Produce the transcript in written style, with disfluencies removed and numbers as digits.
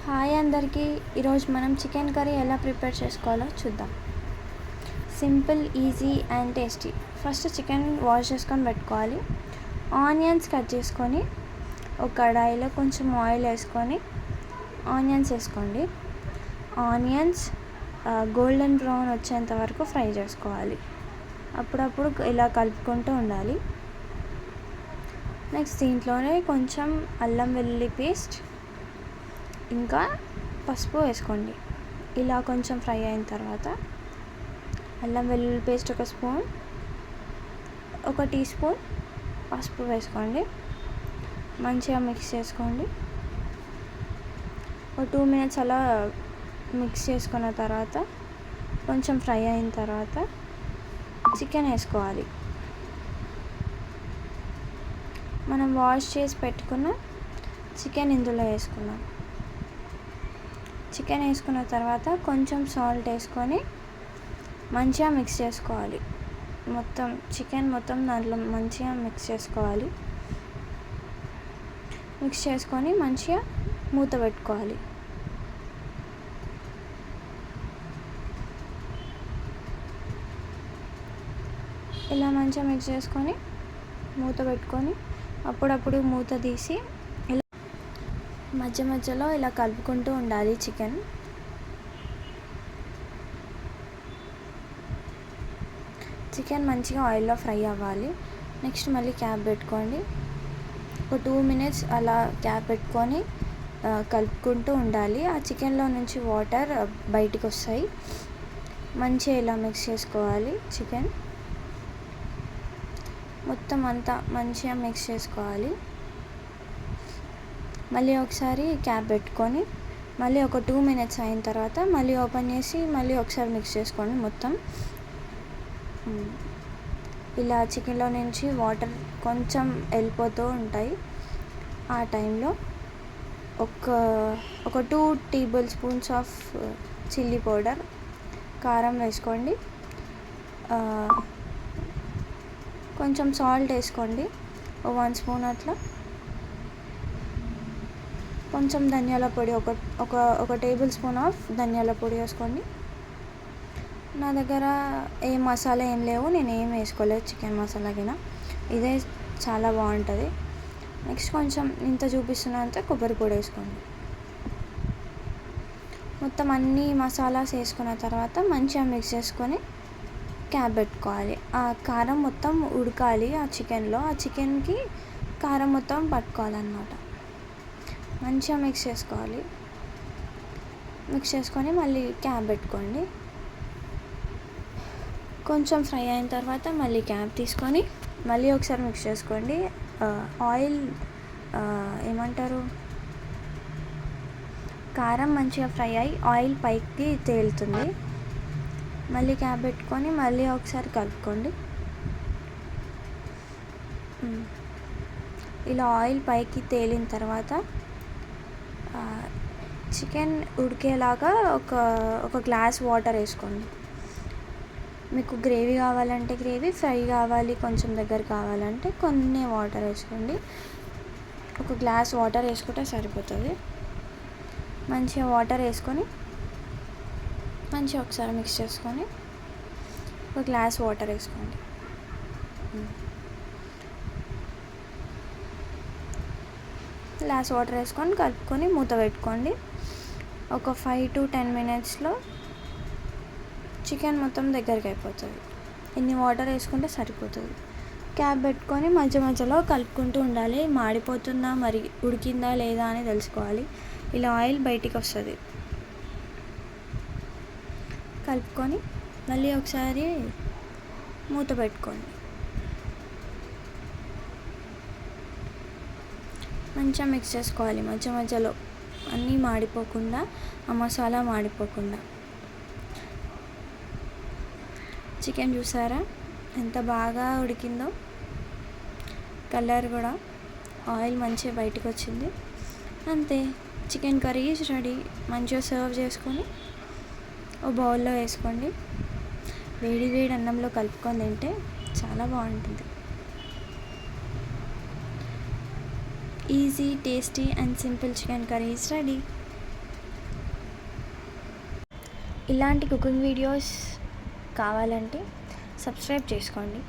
Hi అందరికీ. ఈరోజు మనం చికెన్ కర్రీ ఎలా ప్రిపేర్ చేసుకోవాలో చూద్దాం. Simple, easy and tasty. First chicken wash చేసుకొని పెట్టుకోవాలి. ఆనియన్స్ కట్ చేసుకొని ఒక కడాయిలో కొంచెం ఆయిల్ వేసుకొని ఆనియన్స్ వేసుకోండి. ఆనియన్స్ గోల్డెన్ బ్రౌన్ వచ్చేంత వరకు ఫ్రై చేసుకోవాలి. అప్పుడప్పుడు ఇలా కలుపుకుంటూ ఉండాలి. నెక్స్ట్ దీంట్లోనే కొంచెం అల్లం వెల్లుల్లి పేస్ట్ ఇంకా పసుపు వేసుకోండి. ఇలా కొంచెం ఫ్రై అయిన తర్వాత అల్లం వెల్లుల్లి పేస్ట్ ఒక స్పూన్, 1 టీ స్పూన్ పసుపు వేసుకోండి. మంచిగా మిక్స్ చేసుకోండి. ఒక 2 మినిట్స్ అలా మిక్స్ చేసుకున్న తర్వాత కొంచెం ఫ్రై అయిన తర్వాత చికెన్ వేసుకోవాలి. మనం వాష్ చేసి పెట్టుకున్న చికెన్ ఇందులో వేసుకున్నాం. చికెన్ వేసుకున్న తర్వాత కొంచెం సాల్ట్ వేసుకొని మంచిగా మిక్స్ చేసుకోవాలి. చికెన్ మొత్తం దాంట్లో మంచిగా మిక్స్ చేసుకోవాలి. మిక్స్ చేసుకొని మంచిగా మూత పెట్టుకోవాలి. ఇలా మంచిగా మిక్స్ చేసుకొని మూత పెట్టుకొని అప్పుడప్పుడు మూత తీసి మధ్య మధ్యలో ఇలా కలుపుకుంటూ ఉండాలి. చికెన్ మంచిగా ఆయిల్లో ఫ్రై అవ్వాలి. నెక్స్ట్ మళ్ళీ క్యాప్ పెట్టుకోండి. ఒక 2 మినిట్స్ అలా క్యాప్ పెట్టుకొని కలుపుకుంటూ ఉండాలి. ఆ చికెన్లో నుంచి వాటర్ బయటికి వస్తాయి. మంచిగా ఇలా మిక్స్ చేసుకోవాలి. చికెన్ మొత్తం అంతా మంచిగా మిక్స్ చేసుకోవాలి. మళ్ళీ ఒకసారి క్యాప్ పెట్టుకొని మళ్ళీ ఒక 2 మినిట్స్ అయిన తర్వాత మళ్ళీ ఓపెన్ చేసి మళ్ళీ ఒకసారి మిక్స్ చేసుకోండి. మొత్తం ఇలా చికెన్లో నుంచి వాటర్ కొంచెం వెళ్ళిపోతూ ఉంటాయి. ఆ టైంలో ఒక 2 table spoons of chilli powder, కారం వేసుకోండి. కొంచెం సాల్ట్ వేసుకోండి, 1 స్పూన్ అట్లా. కొంచెం ధనియాల పొడి, ఒక టేబుల్ స్పూన్ ఆఫ్ ధనియాల పొడి వేసుకోండి. నా దగ్గర ఏ మసాలా ఏం లేవు, నేను ఏం వేసుకోలేదు చికెన్ మసాలా కింద. ఇదే చాలా బాగుంటుంది. నెక్స్ట్ కొంచెం ఇంత చూపిస్తున్నంత కొబ్బరి పొడి వేసుకోండి. మొత్తం అన్ని మసాలాస్ వేసుకున్న తర్వాత మంచిగా మిక్స్ చేసుకొని క్యాప్ పెట్టుకోవాలి. ఆ కారం మొత్తం ఉడకాలి ఆ చికెన్లో. ఆ చికెన్కి కారం మొత్తం పట్టుకోవాలన్నమాట. మంచిగా మిక్స్ చేసుకోవాలి. మిక్స్ చేసుకొని మళ్ళీ క్యాప్ పెట్టుకోండి. కొంచెం ఫ్రై అయిన తర్వాత మళ్ళీ క్యాప్ తీసుకొని మళ్ళీ ఒకసారి మిక్స్ చేసుకోండి. కారం మంచిగా ఫ్రై అయ్యి ఆయిల్ పైకి తేలుతుంది. మళ్ళీ క్యాప్ పెట్టుకొని మళ్ళీ ఒకసారి కలుపుకోండి. ఇలా ఆయిల్ పైకి తేలిన తర్వాత చికెన్ ఉడికేలాగా ఒక గ్లాస్ వాటర్ వేసుకోండి. మీకు గ్రేవీ కావాలంటే గ్రేవీ, ఫ్రై కావాలి కొంచెం దగ్గర కావాలంటే కొన్ని వాటర్ వేసుకోండి. ఒక గ్లాస్ వాటర్ వేసుకుంటే సరిపోతుంది. మంచిగా వాటర్ వేసుకొని మంచిగా ఒకసారి మిక్స్ చేసుకొని ఒక గ్లాస్ వాటర్ వేసుకోండి. గ్లాస్ వాటర్ వేసుకొని కలుపుకొని మూత పెట్టుకోండి. ఒక 5 to 10 మినిట్స్లో చికెన్ మొత్తం దగ్గరికి అయిపోతుంది. ఇన్ని వాటర్ వేసుకుంటే సరిపోతుంది. క్యాప్ పెట్టుకొని మధ్య మధ్యలో కలుపుకుంటూ ఉండాలి. మాడిపోతుందా మరి ఉడికిందా లేదా అని తెలుసుకోవాలి. ఇలా ఆయిల్ బయటికి వస్తుంది. కలుపుకొని మళ్ళీ ఒకసారి మూత పెట్టుకోండి. మంచిగా మిక్స్ చేసుకోవాలి మధ్య మధ్యలో, అన్నీ మాడిపోకుండా, ఆ మసాలా మాడిపోకుండా. చికెన్ చూసారా ఎంత బాగా ఉడికిందో. కలర్ కూడా, ఆయిల్ మంచిగా బయటకు వచ్చింది. అంతే, చికెన్ కర్రీ ఈజ్ రెడీ. మంచిగా సర్వ్ చేసుకొని ఓ బౌల్లో వేసుకోండి. వేడి వేడి అన్నంలో కలుపుకొని తింటే చాలా బాగుంటుంది. Easy, tasty and simple chicken curry is ready. ఇలాంటి కుకింగ్ వీడియోస్ కావాలంటే సబ్స్క్రైబ్ చేసుకోండి.